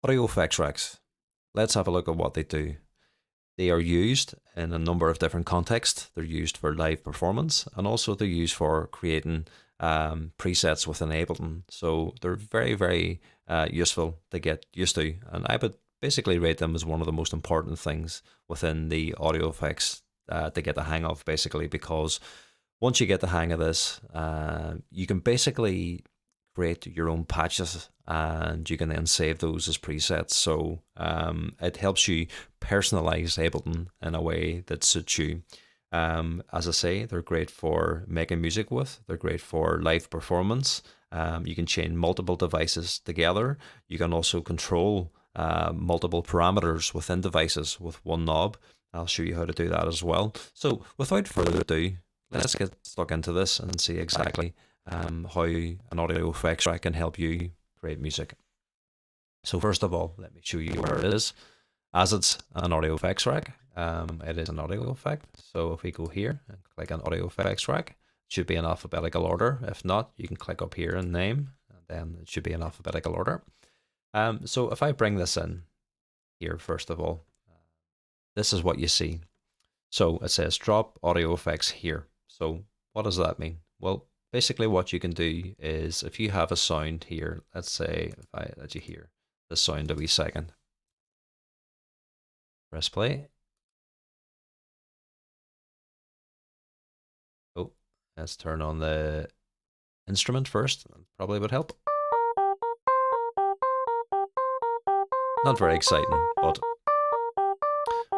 Audio effects racks. Let's have a look at what they do. They are used in a number of different contexts. They're used for live performance, and also they're used for creating presets within Ableton. So they're very, very useful to get used to. And I would basically rate them as one of the most important things within the audio effects to get the hang of, basically, because once you get the hang of this, you can basically create your own patches and you can then save those as presets. So it helps you personalize Ableton in a way that suits you. As I say, they're great for making music with, they're great for live performance. You can chain multiple devices together. You can also control multiple parameters within devices with one knob. I'll show you how to do that as well. So without further ado, let's get stuck into this and see exactly how an audio effects rack can help you create music. So first of all, let me show you where it is. As it's an audio effects rack, it is an audio effect. So if we go here and click on audio effects rack, it should be in alphabetical order. If not, you can click up here and name, and then it should be in alphabetical order. So if I bring this in here, first of all, this is what you see. So it says drop audio effects here. So what does that mean? Well, basically what you can do is if you have a sound here, let's say if I let you hear the sound a wee second. Press play. Oh, let's turn on the instrument first. That probably would help. Not very exciting, but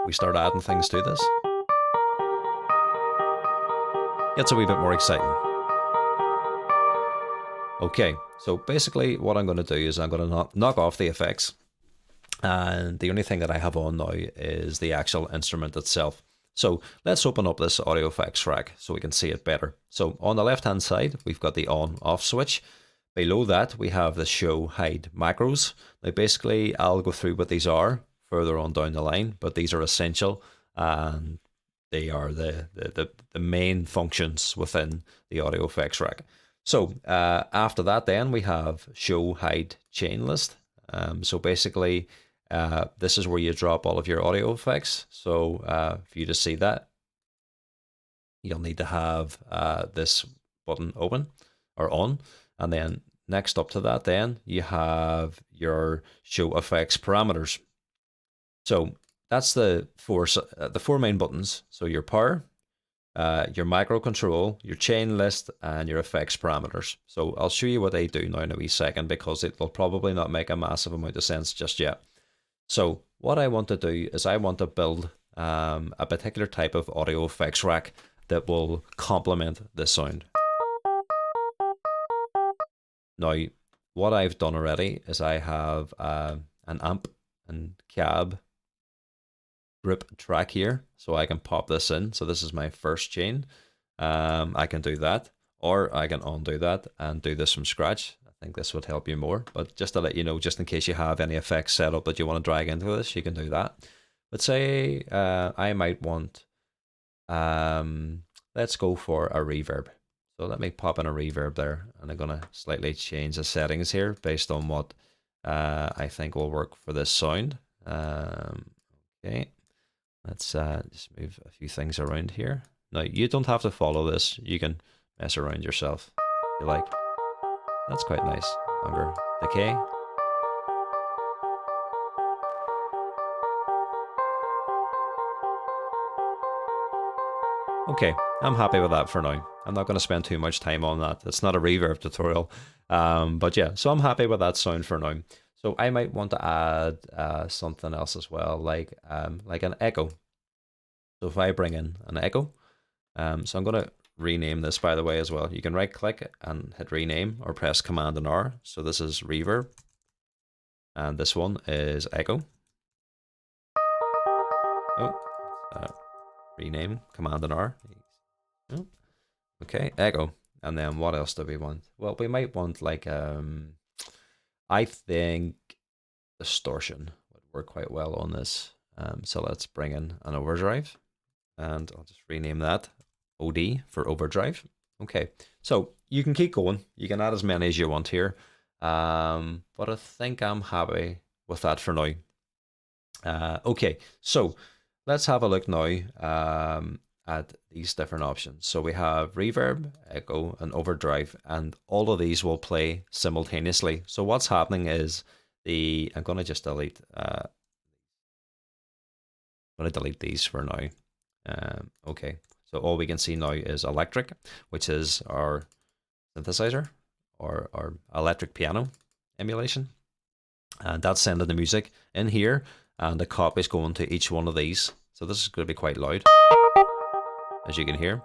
we start adding things to this. Gets a wee bit more exciting. Okay, so basically what I'm going to do is I'm going to knock off the effects, and the only thing that I have on now is the actual instrument itself. So let's open up this audio effects rack so we can see it better. So on the left hand side, we've got the on off switch. Below that, we have the show hide macros. Now basically I'll go through what these are further on down the line, but these are essential and they are the main functions within the audio effects rack. So after that, then we have show hide chain list. So basically, this is where you drop all of your audio effects. So for you to see that, you'll need to have this button open or on, and then next up to that, then you have your show effects parameters. So that's the four main buttons. So your power, your micro control, your chain list, and your effects parameters. So I'll show you what they do now in a wee second because it will probably not make a massive amount of sense just yet. So what I want to do is I want to build a particular type of audio effects rack that will complement this sound. Now, what I've done already is I have an amp and cab group track here, so I can pop this in. So this is my first chain. I can do that, or I can undo that and do this from scratch. I think this would help you more, but just to let you know, just in case you have any effects set up that you want to drag into this, you can do that. But say I might want, let's go for a reverb. So let me pop in a reverb there, and I'm gonna slightly change the settings here based on what I think will work for this sound. Okay. Let's just move a few things around here. Now, you don't have to follow this. You can mess around yourself if you like. That's quite nice. Longer decay. Okay, I'm happy with that for now. I'm not going to spend too much time on that. It's not a reverb tutorial. But yeah, so I'm happy with that sound for now. So I might want to add something else as well, like an echo. So if I bring in an echo, so I'm going to rename this, by the way, as well. You can right click and hit rename or press Command and R. So this is reverb, and this one is echo. Oh, rename, Command and R. Oh, okay, echo. And then what else do we want? Well, we might want like I think distortion would work quite well on this. So let's bring in an overdrive, and I'll just rename that OD for overdrive. Okay, so you can keep going. You can add as many as you want here, but I think I'm happy with that for now. Okay, so let's have a look now at these different options. So we have reverb, echo, and overdrive, and all of these will play simultaneously. So what's happening is I'm going to just delete. I'm going to delete these for now. Okay, so all we can see now is electric, which is our synthesizer or our electric piano emulation, and that's sending the music in here, and the copy is going to each one of these. So this is going to be quite loud, as you can hear.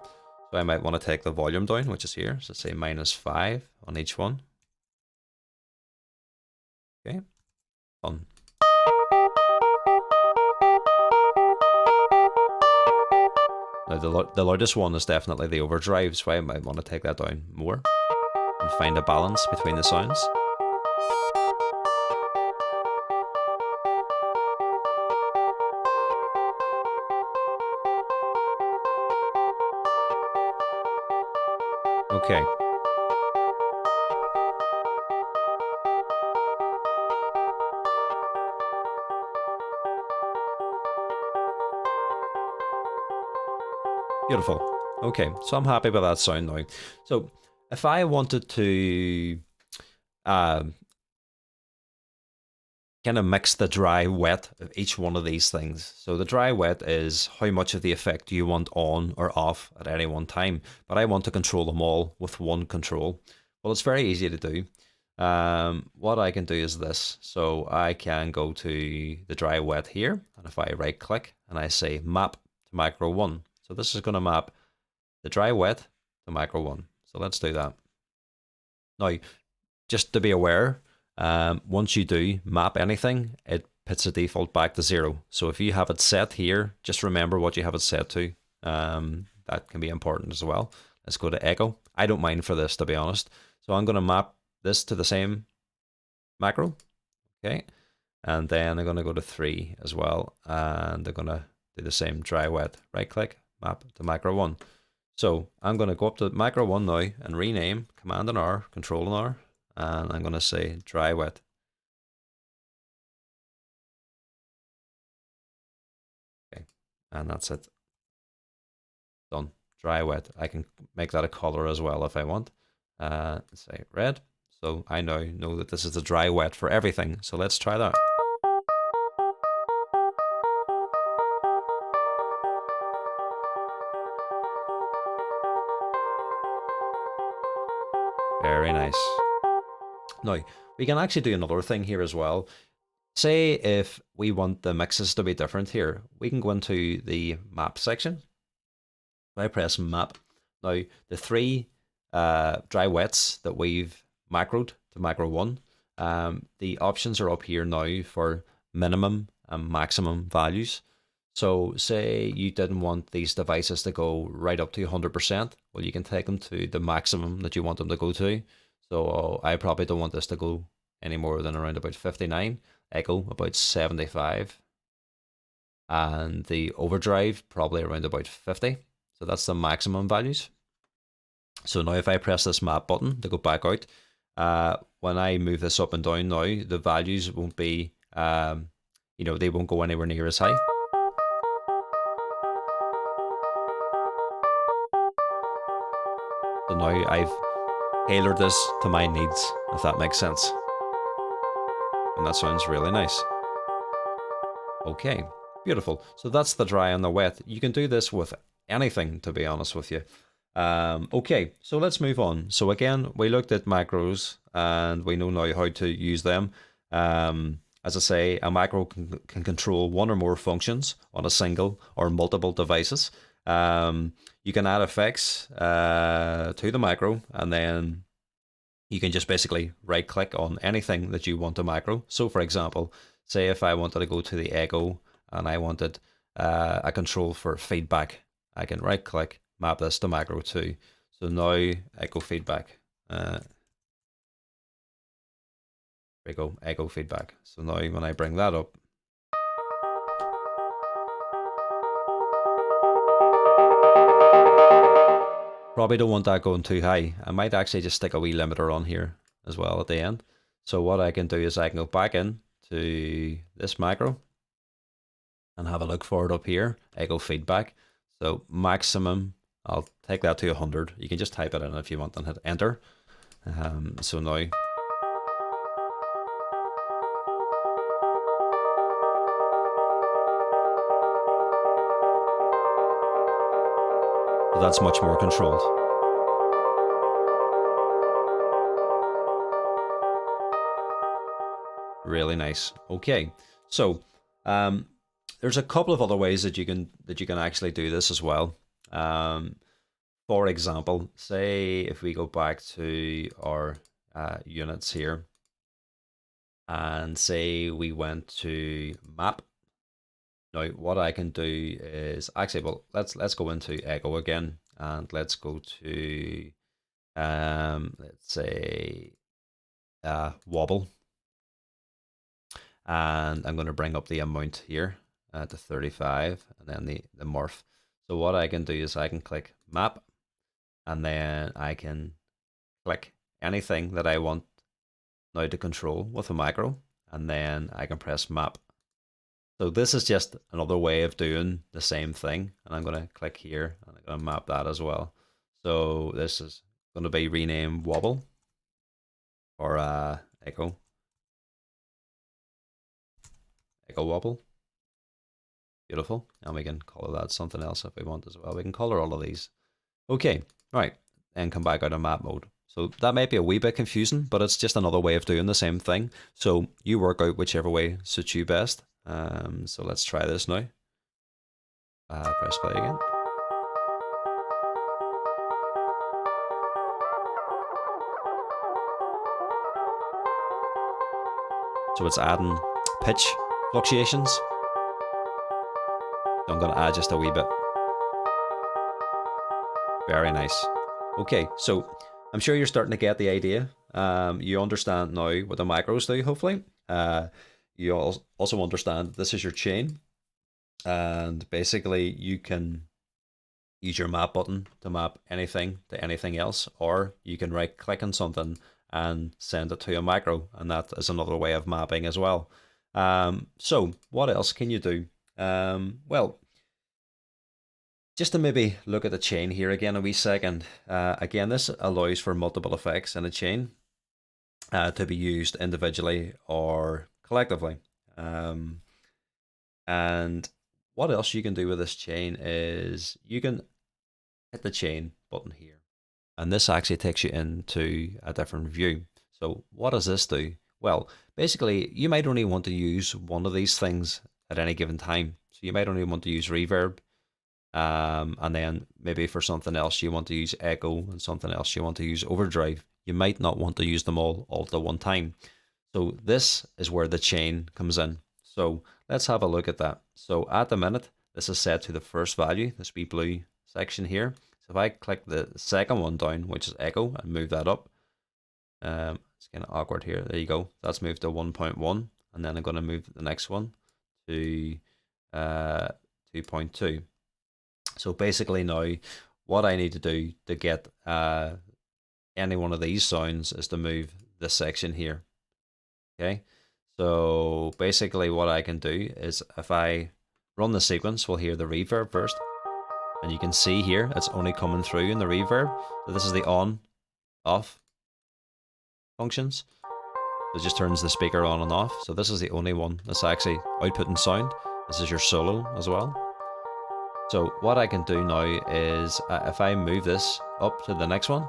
So I might want to take the volume down, which is here. So say -5 on each one. Okay, fun. Now the loudest one is definitely the overdrive, so I might want to take that down more and find a balance between the sounds. Okay. Beautiful. Okay, so I'm happy with that sound now. So if I wanted to kind of mix the dry wet of each one of these things. So the dry wet is how much of the effect you want on or off at any one time, but I want to control them all with one control. Well, it's very easy to do. What I can do is this. So I can go to the dry wet here, and if I right click and I say map to micro 1, so this is going to map the dry wet to micro 1. So let's do that. Now, just to be aware, once you do map anything, it puts the default back to 0. So if you have it set here, just remember what you have it set to. That can be important as well. Let's go to echo. I don't mind for this, to be honest. So I'm going to map this to the same macro. Okay. And then I'm going to go to 3 as well. And I'm going to do the same dry wet. Right click, map to micro 1. So I'm going to go up to micro 1 now and rename Command and R, Control and R. And I'm going to say dry wet. Okay, and that's it. Done. Dry wet. I can make that a color as well if I want. Say red. So I now know that this is the dry wet for everything. So let's try that. Very nice. Now, we can actually do another thing here as well. Say if we want the mixes to be different here, we can go into the map section. If I press map, now the 3 dry wets that we've macroed to macro 1, the options are up here now for minimum and maximum values. So say you didn't want these devices to go right up to 100%, well, you can take them to the maximum that you want them to go to. So I probably don't want this to go any more than around about 59, echo about 75, and the overdrive probably around about 50. So that's the maximum values. So now if I press this map button to go back out, when I move this up and down now, the values won't be, they won't go anywhere near as high. So now I've tailored this to my needs, if that makes sense. And that sounds really nice. Okay, beautiful. So that's the dry and the wet. You can do this with anything, to be honest with you. Okay, so let's move on. So again, we looked at macros and we know now how to use them. As I say, a macro can control one or more functions on a single or multiple devices. You can add effects to the macro, and then you can just basically right click on anything that you want to macro. So for example, say if I wanted to go to the echo and I wanted a control for feedback, I can right click, map this to macro 2. So now echo feedback. There we go, echo feedback. So now when I bring that up, probably don't want that going too high. I might actually just stick a wee limiter on here as well at the end. So what I can do is I can go back in to this macro and have a look for it up here, echo feedback. So maximum, I'll take that to 100. You can just type it in if you want and hit enter. So now, so that's much more controlled. Really nice. Okay, so there's a couple of other ways that you can actually do this as well. For example, say if we go back to our units here, and say we went to map. Now, what I can do is actually, well, let's go into echo again, and let's go to let's say wobble. And I'm going to bring up the amount here to 35, and then the morph. So what I can do is I can click map, and then I can click anything that I want now to control with a macro, and then I can press map. So this is just another way of doing the same thing, and I'm going to click here, and I'm going to map that as well. So this is going to be renamed wobble, or echo wobble. Beautiful. And we can color that something else if we want as well. We can color all of these. Okay, right, and come back out of map mode. So that might be a wee bit confusing, but it's just another way of doing the same thing. So you work out whichever way suits you best. So let's try this now. Press play again. So it's adding pitch fluctuations. So I'm going to add just a wee bit. Very nice. Okay, so I'm sure you're starting to get the idea. You understand now what the macros do, hopefully. You also understand this is your chain. And basically you can use your map button to map anything to anything else, or you can right click on something and send it to a macro, and that is another way of mapping as well. So what else can you do? Well, just to maybe look at the chain here again a wee second. Again, this allows for multiple effects in a chain to be used individually or collectively. And what else you can do with this chain is you can hit the chain button here, and this actually takes you into a different view. So what does this do? Well, basically you might only want to use one of these things at any given time. So you might only want to use reverb, and then maybe for something else you want to use echo, and something else you want to use overdrive. You might not want to use them all at one time. So this is where the chain comes in. So let's have a look at that. So at the minute, this is set to the first value, this wee blue section here. So if I click the second one down, which is echo, and move that up, it's kind of awkward here. There you go. That's moved to 1.1, and then I'm going to move the next one to 2.2. So basically now, what I need to do to get any one of these sounds is to move this section here. Okay. So basically what I can do is if I run the sequence, we'll hear the reverb first. And you can see here, it's only coming through in the reverb. So this is the on, off functions. So it just turns the speaker on and off. So this is the only one that's actually outputting sound. This is your solo as well. So what I can do now is if I move this up to the next one,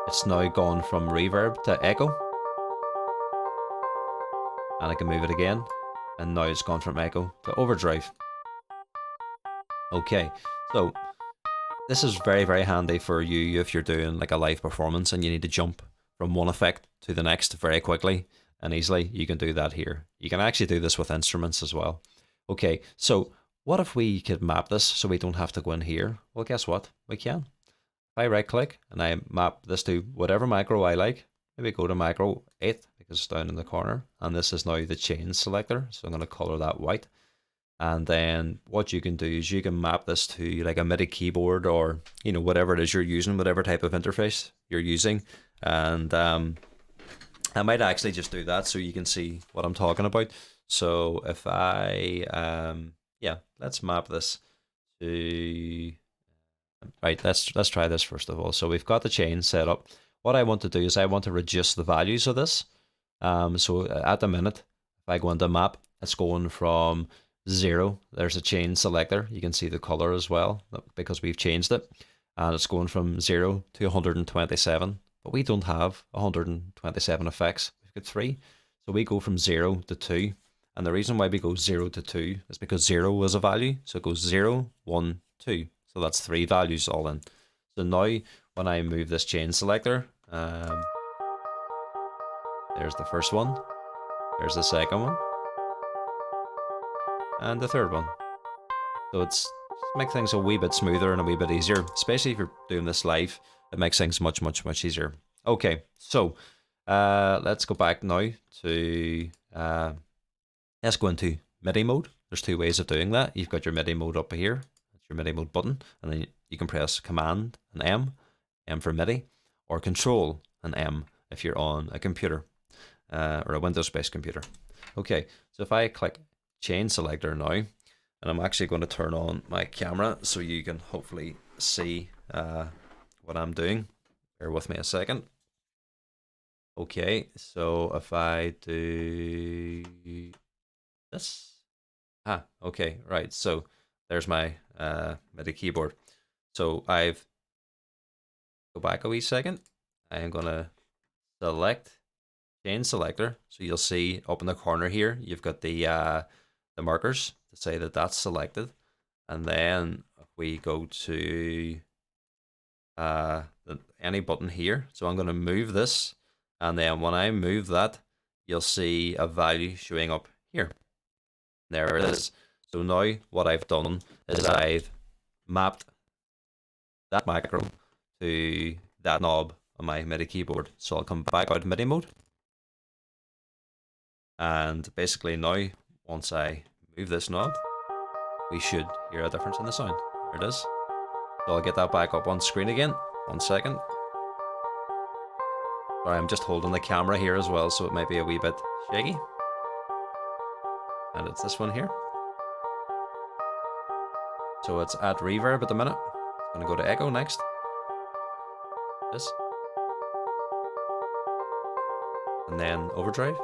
it's now gone from reverb to echo. And I can move it again, and now it's gone from echo to overdrive. Okay, so this is very, very handy for you if you're doing like a live performance and you need to jump from one effect to the next very quickly and easily. You can do that here. You can actually do this with instruments as well. Okay, so what if we could map this so we don't have to go in here? Well, guess what? We can. If I right click and I map this to whatever macro I like, maybe go to macro 8 because it's down in the corner, and this is now the chain selector, so I'm going to color that white. And then what you can do is you can map this to like a MIDI keyboard, or you know, whatever it is you're using, whatever type of interface you're using, and I might actually just do that so you can see what I'm talking about. So if I, yeah, let's map this to, right, let's try this first of all. So we've got the chain set up. What I want to do is I want to reduce the values of this. So at the minute, if I go into map, it's going from 0. There's a chain selector. You can see the color as well because we've changed it. And it's going from 0 to 127. But we don't have 127 effects. We've got 3. So we go from 0 to 2. And the reason why we go 0 to 2 is because 0 was a value. So it goes 0, 1, 2. So that's 3 values all in. So now when I move this chain selector, there's the first one, there's the second one, and the third one. So it's just make things a wee bit smoother and a wee bit easier, especially if you're doing this live. It makes things much easier. Okay, so let's go back now to let's go into MIDI mode. There's 2 ways of doing that. You've got your MIDI mode up here. That's your MIDI mode button, and then you can press Command and M for MIDI, or Control and M if you're on a computer or a Windows-based computer. Okay, so if I click Chain Selector now, and I'm actually going to turn on my camera so you can hopefully see what I'm doing. Bear with me a second. Okay, so if I do this, okay, right. So there's my MIDI keyboard. So I've go back a wee second. I am gonna select chain selector. So you'll see up in the corner here, you've got the markers to say that that's selected. And then if we go to any button here, so I'm gonna move this, and then when I move that, you'll see a value showing up here. There it is. So now what I've done is I've mapped that macro to that knob on my MIDI keyboard. So I'll come back out of MIDI mode. And basically now, once I move this knob, we should hear a difference in the sound. There it is. So I'll get that back up on screen again. 1 second. Sorry, I'm just holding the camera here as well, so it might be a wee bit shaky. And it's this one here. So it's at reverb at the minute. It's going to go to echo next. This. And then overdrive.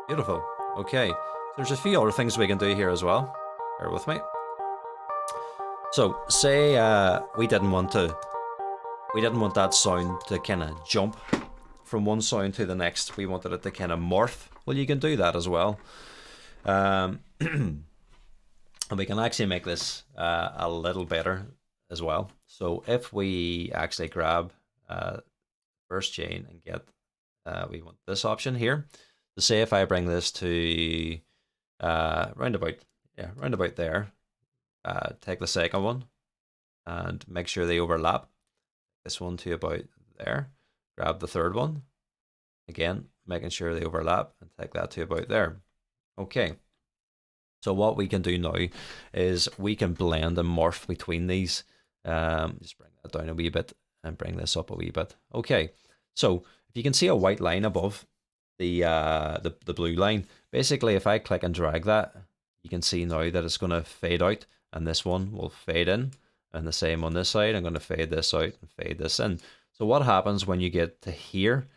Beautiful. Okay. So there's a few other things we can do here as well. Bear with me. So say we didn't want that sound to kind of jump from one sound to the next. We wanted it to kind of morph. Well, you can do that as well. And we can actually make this a little better as well. So if we actually grab first chain and get, we want this option here. So say if I bring this to round about there, take the second one and make sure they overlap. This one to about there. Grab the third one. Again, making sure they overlap, and take that to about there. Okay. So what we can do now is we can blend and morph between these. Just bring that down a wee bit and bring this up a wee bit. Okay. So if you can see a white line above the blue line, basically if I click and drag that, you can see now that it's going to fade out, and this one will fade in, and the same on this side. I'm going to fade this out and fade this in. So what happens when you get to here,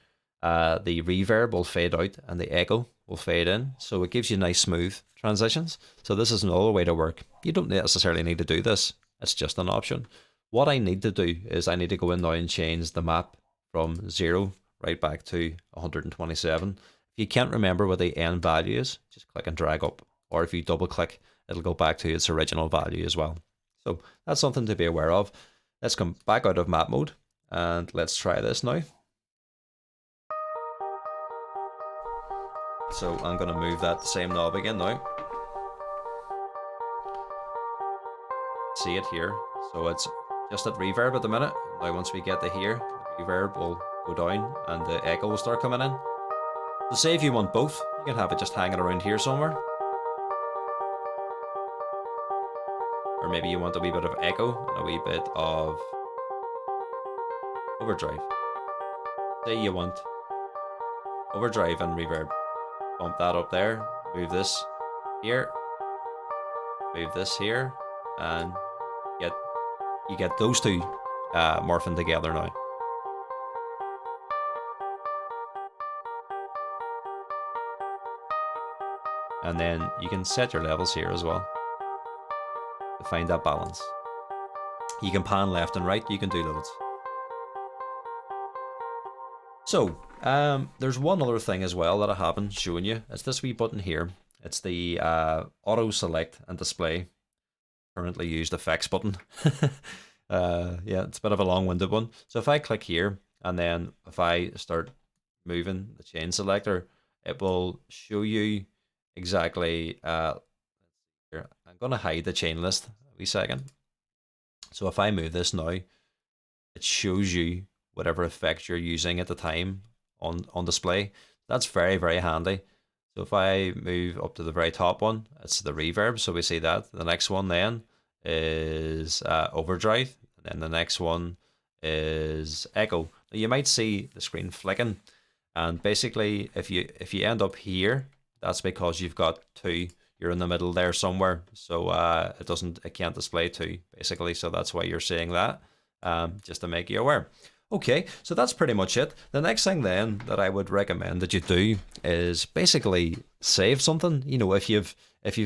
the reverb will fade out and the echo will fade in. So it gives you nice smooth transitions. So this is another way to work. You don't necessarily need to do this. It's just an option. What I need to do is I need to go in now and change the map from 0 right back to 127. If you can't remember what the end value is, just click and drag up. Or if you double click, it'll go back to its original value as well. So that's something to be aware of. Let's come back out of map mode and let's try this now. So I'm going to move that same knob again now. See it here. So it's just at reverb at the minute. Now once we get to here, the reverb will go down and the echo will start coming in. So say if you want both, you can have it just hanging around here somewhere. Or maybe you want a wee bit of echo and a wee bit of overdrive. Say you want overdrive and reverb. Bump that up there, move this here, move this here, and you get those two morphing together now. And then you can set your levels here as well to find that balance. You can pan left and right, you can do loads. So, there's one other thing as well that I haven't shown you. It's this wee button here. It's the auto select and display. Currently used effects button. Yeah, it's a bit of a long-winded one. So if I click here, and then if I start moving the chain selector, it will show you exactly, here. I'm going to hide the chain list a wee second. So if I move this now, it shows you whatever effect you're using at the time on display. That's very, very handy. So if I move up to the very top one, it's the reverb. So we see that. The next one then is overdrive. And then the next one is echo. Now you might see the screen flicking. And basically, if you end up here, that's because you've got two. You're in the middle there somewhere. So it can't display two, basically. So that's why you're seeing that, just to make you aware. Okay, so that's pretty much it. The next thing then that I would recommend that you do is basically save something. You know, if you've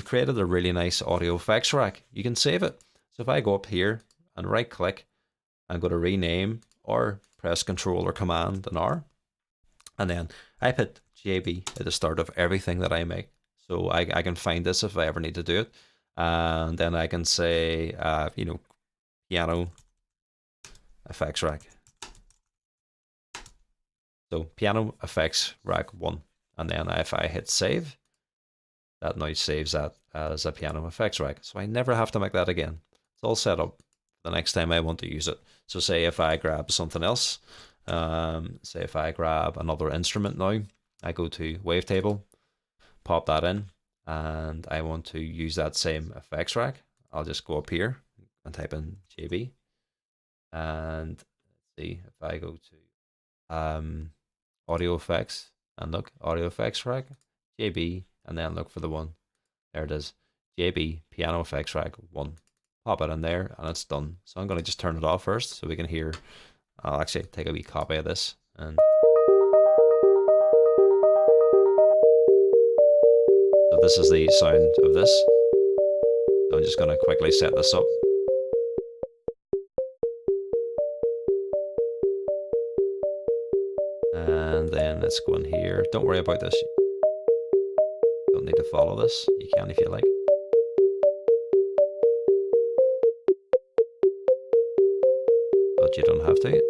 created a really nice audio effects rack, you can save it. So if I go up here and right click and go to rename, or press Control or Command and R, and then I put JB at the start of everything that I make. So I can find this if I ever need to do it. And then I can say, you know, piano effects rack. So piano effects rack 1. And then if I hit save, that now saves that as a piano effects rack. So I never have to make that again. It's all set up the next time I want to use it. So say if I grab something else, say if I grab another instrument now, I go to wavetable, pop that in, and I want to use that same effects rack. I'll just go up here and type in JB. And let's see if I go to audio effects and look, audio effects rack, JB, and then look for the one. There it is, JB piano effects rack 1. Pop it in there and it's done. So I'm going to just turn it off first so we can hear. I'll actually take a wee copy of this and so this is the sound of this. So I'm just going to quickly set this up. And then let's go in here. Don't worry about this. Don't need to follow this. You can if you like. But you don't have to.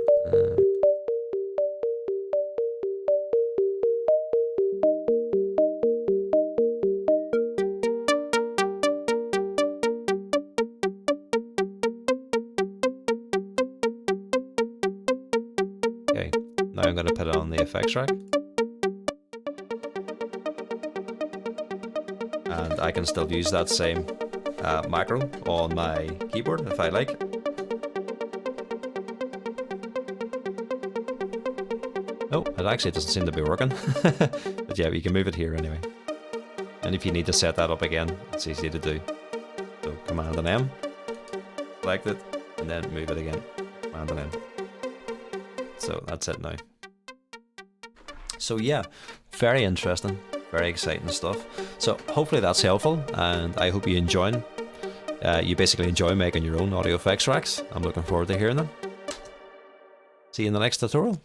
Okay, now I'm going to put it on the effects rack. And I can still use that same macro on my keyboard if I like. Oh, it actually doesn't seem to be working. But yeah, you can move it here anyway. And if you need to set that up again, it's easy to do. So Command and M, select it, and then move it again. Command and M. So that's it now. So yeah, very interesting, very exciting stuff. So hopefully that's helpful, and I hope you enjoy. You basically enjoy making your own audio effects racks. I'm looking forward to hearing them. See you in the next tutorial.